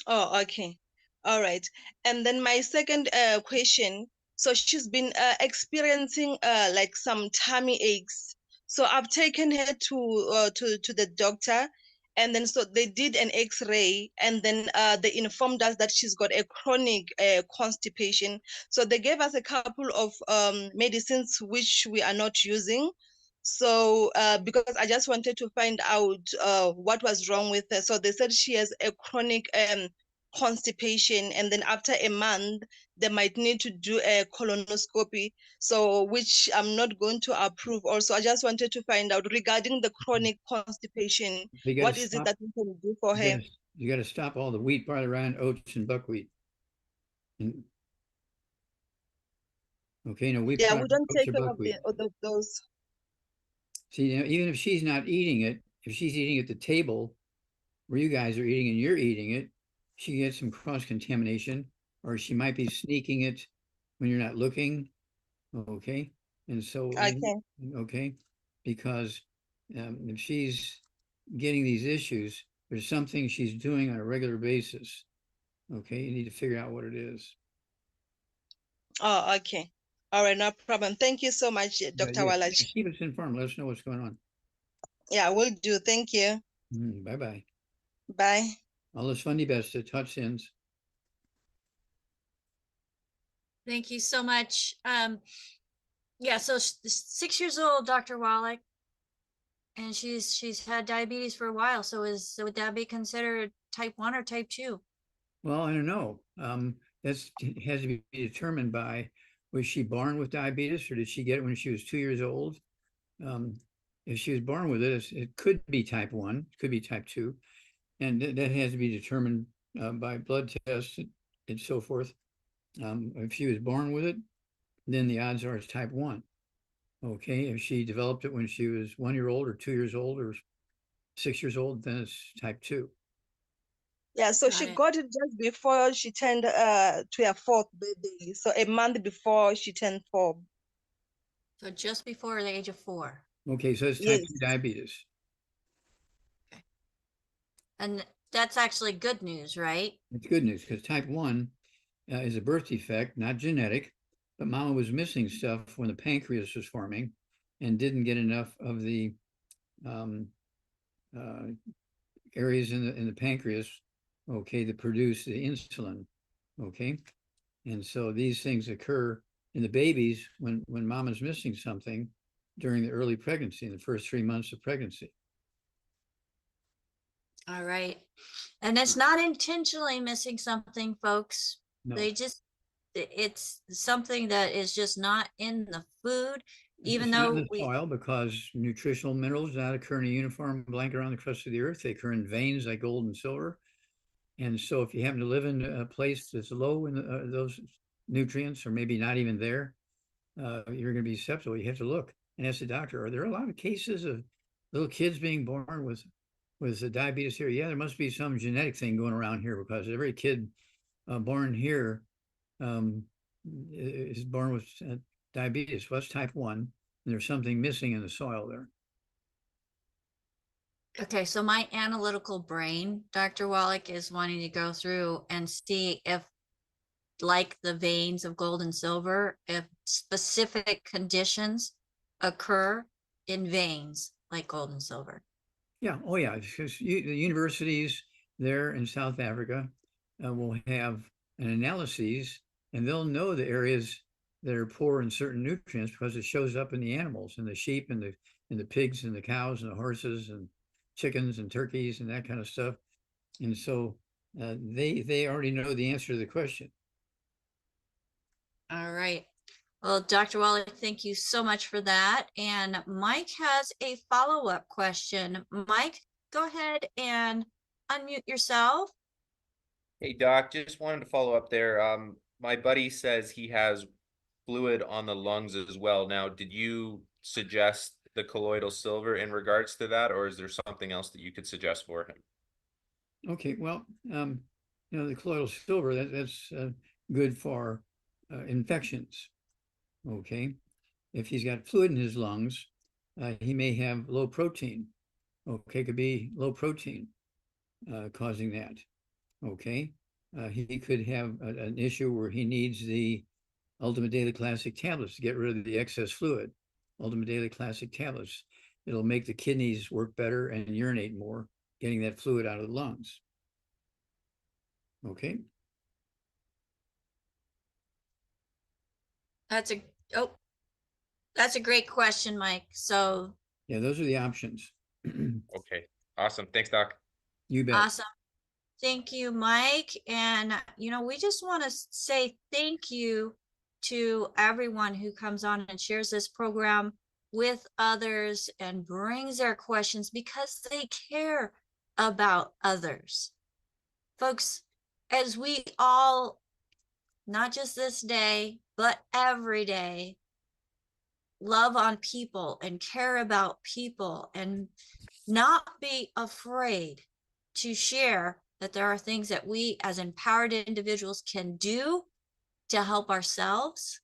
Oh, okay. All right. And then my second question. So she's been experiencing like some tummy aches. So I've taken her to the doctor, and then so they did an X-ray, and then they informed us that she's got a chronic constipation. So they gave us a couple of medicines which we are not using. So because I just wanted to find out what was wrong with her. So they said she has a chronic constipation, and then after a month they might need to do a colonoscopy, so which I'm not going to approve. Also, I just wanted to find out regarding the chronic constipation, You what gotta is it stop, that we can do for her? you gotta stop all the wheat, barley, rye, oats, and buckwheat. And okay, no wheat, Yeah, barley, we don't oats, take or care of buckwheat. those. See, you know, even if she's not eating it, if she's eating at the table where you guys are eating and you're eating it, she gets some cross contamination, or she might be sneaking it when you're not looking. Okay, and so Okay. okay, because if she's getting these issues, there's something she's doing on a regular basis. Okay, you need to figure out what it is. Oh, okay. All right, no problem. Thank you so much, Yeah, Dr. yeah. Wallach. Keep us informed. Let us know what's going on. Yeah, will do. Thank you. Bye bye. Bye. Alles van die beste. Tot ziens. Thank you so much. Yeah, so 6 years old, Dr. Wallach, and she's had diabetes for a while. So would that be considered type 1 or type 2? Well, I don't know. That's has to be determined by, was she born with diabetes or did she get it when she was 2 years old? If she was born with it, it could be type 1, it could be type 2, and that has to be determined by blood tests and so forth. If she was born with it, then the odds are it's type 1. Okay, if she developed it when she was 1 year old or 2 years old or 6 years old, then it's type 2. Yeah, so Got she it. got it just before she turned to her fourth birthday. So a month before she turned 4. So just before the age of 4. Okay, so it's type 2 Yes. diabetes. And that's actually good news, right? It's good news because type 1 is a birth defect, not genetic, but mama was missing stuff when the pancreas was forming and didn't get enough of the um, uh, areas in the pancreas, okay, that produce the insulin, okay? And so these things occur in the babies when mama's missing something during the early pregnancy, in the first 3 months of pregnancy. All right. And it's not intentionally missing something, folks. No. It's something that is just not in the food, even It's not in though the soil because nutritional minerals do not occur in a uniform blanket around the crust of the earth. They occur in veins like gold and silver. And so if you happen to live in a place that's low in those nutrients, or maybe not even there, you're going to be susceptible. You have to look and ask the doctor, are there a lot of cases of little kids being born with the diabetes here? Yeah, there must be some genetic thing going around here because every kid born here is born with diabetes. Well, that's type 1. And there's something missing in the soil there. okay, so my analytical brain, Dr. Wallach, is wanting to go through and see if, like the veins of gold and silver, if specific conditions occur in veins like gold and silver. Yeah. Oh, yeah. Because the universities there in South Africa will have an analyses, and they'll know the areas that are poor in certain nutrients because it shows up in the animals, in the sheep and the pigs and the cows and the horses and chickens and turkeys and that kind of stuff. And so they already know the answer to the question. All right. Well, Dr. Wallach, thank you so much for that. And Mike has a follow-up question. Mike, go ahead and unmute yourself. Hey, Doc, just wanted to follow up there. My buddy says he has fluid on the lungs as well. Now, did you suggest the colloidal silver in regards to that, or is there something else that you could suggest for him? Okay, well, the colloidal silver, that's good for infections. Okay, if he's got fluid in his lungs, he may have low protein. Okay, could be low protein causing that. Okay, he could have an issue where he needs the Ultimate Daily Classic tablets to get rid of the excess fluid. Ultimate Daily Classic tablets. It'll make the kidneys work better and urinate more, getting that fluid out of the lungs. Okay. That's a great question, Mike. So Yeah, those are the options. Okay, awesome. Thanks, Doc. You bet. awesome. Thank you, Mike. And, we just want to say thank you to everyone who comes on and shares this program with others and brings their questions because they care about others. Folks, as we all, not just this day, but every day, love on people and care about people and not be afraid to share that there are things that we as empowered individuals can do to help ourselves.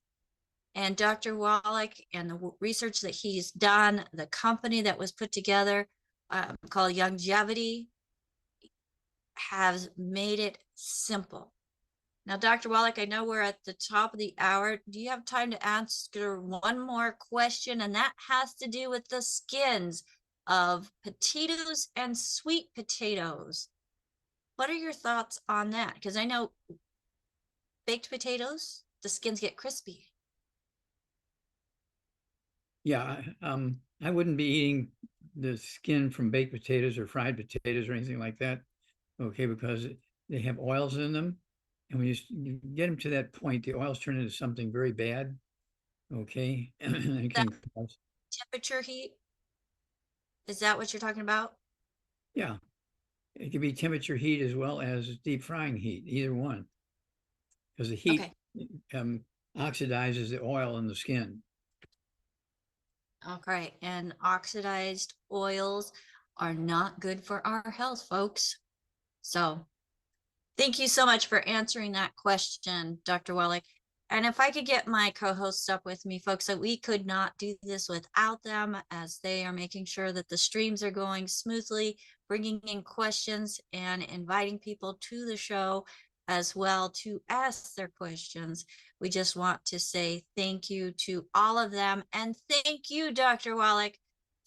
And Dr. Wallach and the research that he's done, the company that was put together called Longevity, has made it simple. Now, Dr. Wallach, I know we're at the top of the hour. Do you have time to answer one more question? And that has to do with the skins of potatoes and sweet potatoes. What are your thoughts on that? Because I know baked potatoes, the skins get crispy. Yeah, I wouldn't be eating the skin from baked potatoes or fried potatoes or anything like that. Okay, because they have oils in them. And when you get them to that point, the oils turn into something very bad. Okay. And it can cause, Temperature heat? Is that what you're talking about? yeah, it could be temperature heat as well as deep frying heat, either one. Because the heat oxidizes the oil in the skin. Okay, and oxidized oils are not good for our health, folks. So thank you so much for answering that question, Dr. Wallach. And if I could get my co-hosts up with me, folks, so we could not do this without them, as they are making sure that the streams are going smoothly, bringing in questions and inviting people to the show as well to ask their questions. We just want to say thank you to all of them. And thank you, Dr. Wallach,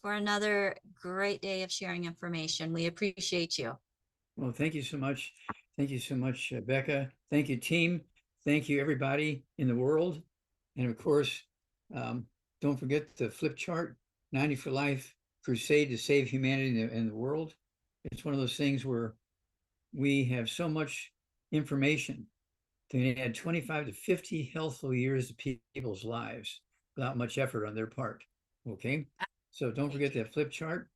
for another great day of sharing information. We appreciate you. Well, thank you so much. Thank you so much, Becca. Thank you, team. Thank you, everybody in the world. And of course, don't forget the flip chart, 90 for Life Crusade to Save Humanity in the world. It's one of those things where we have so much information to add 25 to 50 healthful years to people's lives without much effort on their part. Okay. So don't forget that flip chart.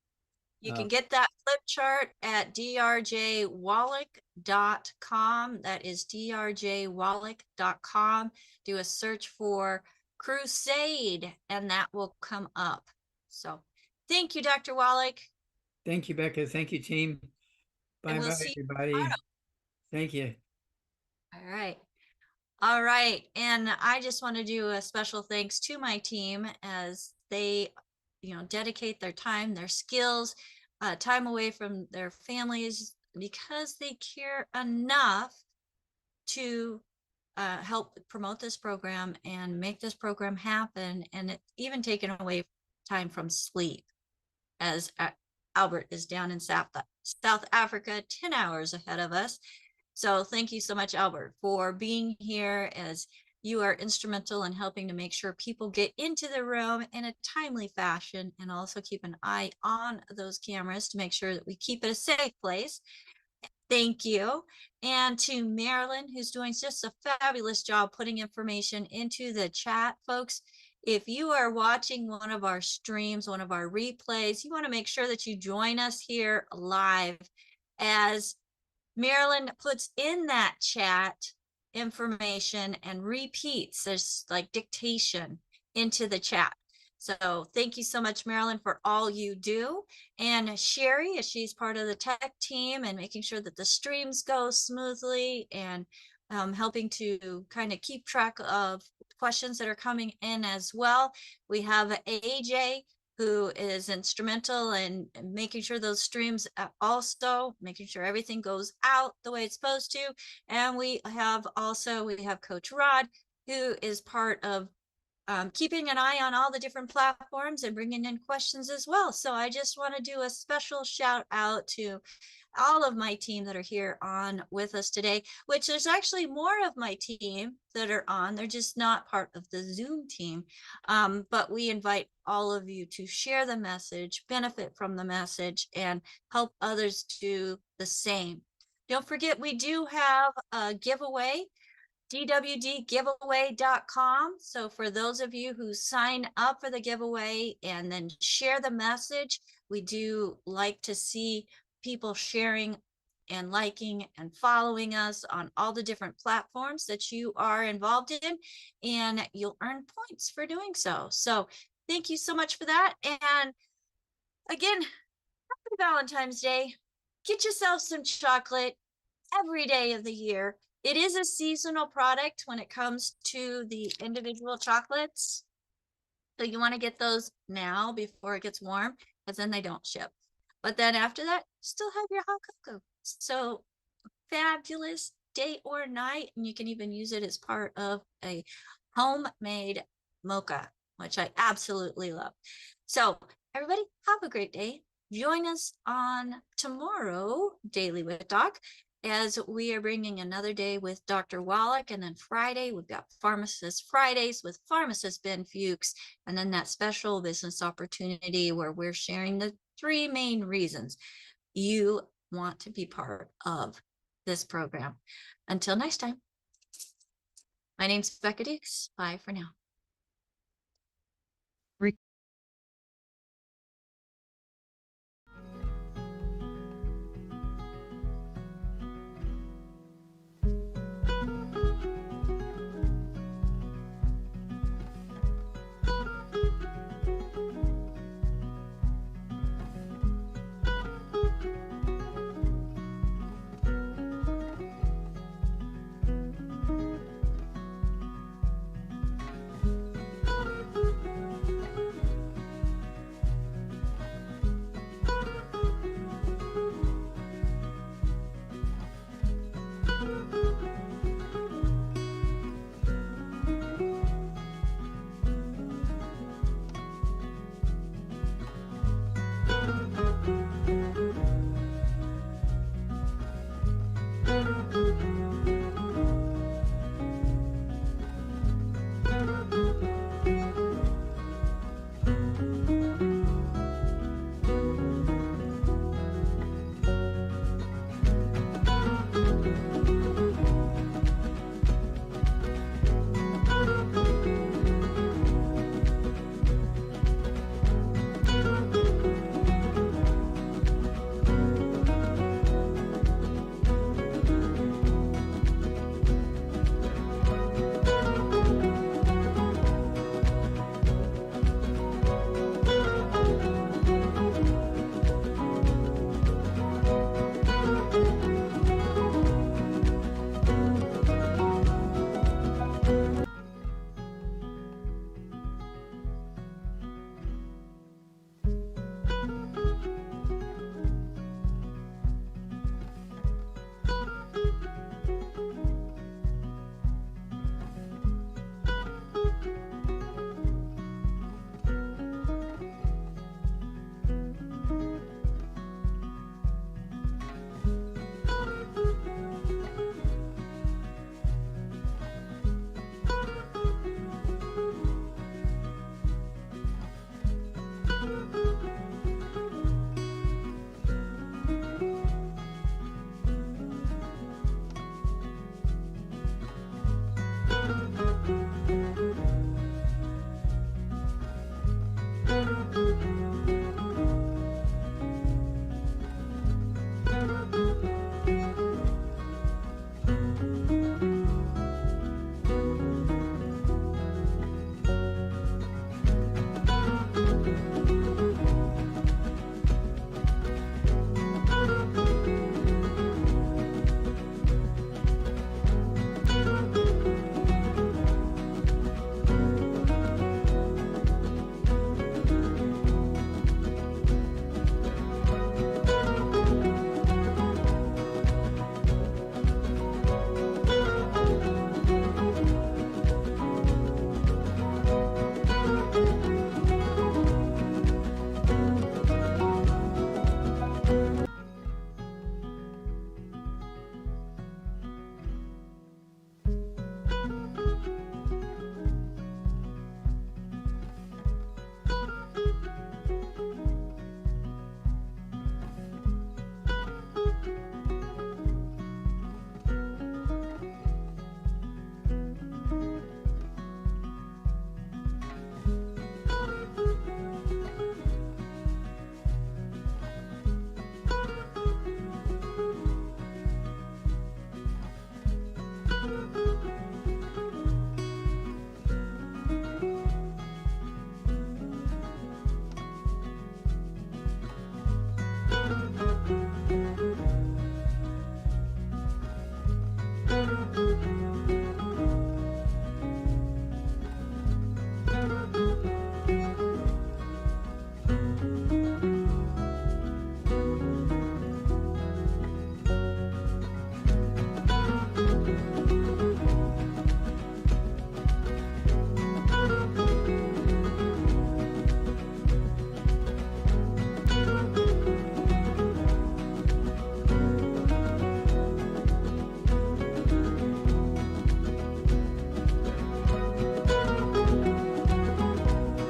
You can get that flip chart at drjwallach.com. That is drjwallach.com. Do a search for Crusade and that will come up. So thank you, Dr. Wallach. Thank you, Becca. Thank you, team. Bye We'll bye, see you everybody. tomorrow. Thank you. All right. All right. And I just want to do a special thanks to my team as they, dedicate their time, their skills, time away from their families because they care enough to help promote this program and make this program happen. And it even taken away time from sleep as Albert is down in South Africa, 10 hours ahead of us. So thank you so much, Albert, for being here, as you are instrumental in helping to make sure people get into the room in a timely fashion, and also keep an eye on those cameras to make sure that we keep it a safe place. Thank you. And to Marilyn, who's doing just a fabulous job putting information into the chat, folks. If you are watching one of our streams, one of our replays, you want to make sure that you join us here live, as Marilyn puts in that chat information and repeats. There's like dictation into the chat. So thank you so much, Marilyn, for all you do. And Sherry, as she's part of the tech team and making sure that the streams go smoothly, and helping to kind of keep track of questions that are coming in as well. We have AJ, who is instrumental in making sure those streams, also making sure everything goes out the way it's supposed to. And we have Coach Rod, who is part of keeping an eye on all the different platforms and bringing in questions as well. So I just want to do a special shout out to all of my team that are here on with us today, which there's actually more of my team that are on. They're just not part of the Zoom team. But we invite all of you to share the message, benefit from the message, and help others do the same. Don't forget, we do have a giveaway, dwdgiveaway.com. So for those of you who sign up for the giveaway and then share the message, we do like to see people sharing and liking and following us on all the different platforms that you are involved in, and you'll earn points for doing so. So thank you so much for that. And again, happy Valentine's Day. Get yourself some chocolate every day of the year. It is a seasonal product when it comes to the individual chocolates. So you want to get those now before it gets warm, because then they don't ship. But then after that, still have your hot cocoa. So fabulous day or night. And you can even use it as part of a homemade mocha, which I absolutely love. So everybody have a great day. Join us on tomorrow, Daily with Doc, as we are bringing another day with Dr. Wallach. And then Friday, we've got Pharmacist Fridays with Pharmacist Ben Fuchs. And then that special business opportunity where we're sharing the 3 main reasons you want to be part of this program. Until next time, my name's Becca Dukes. Bye for now.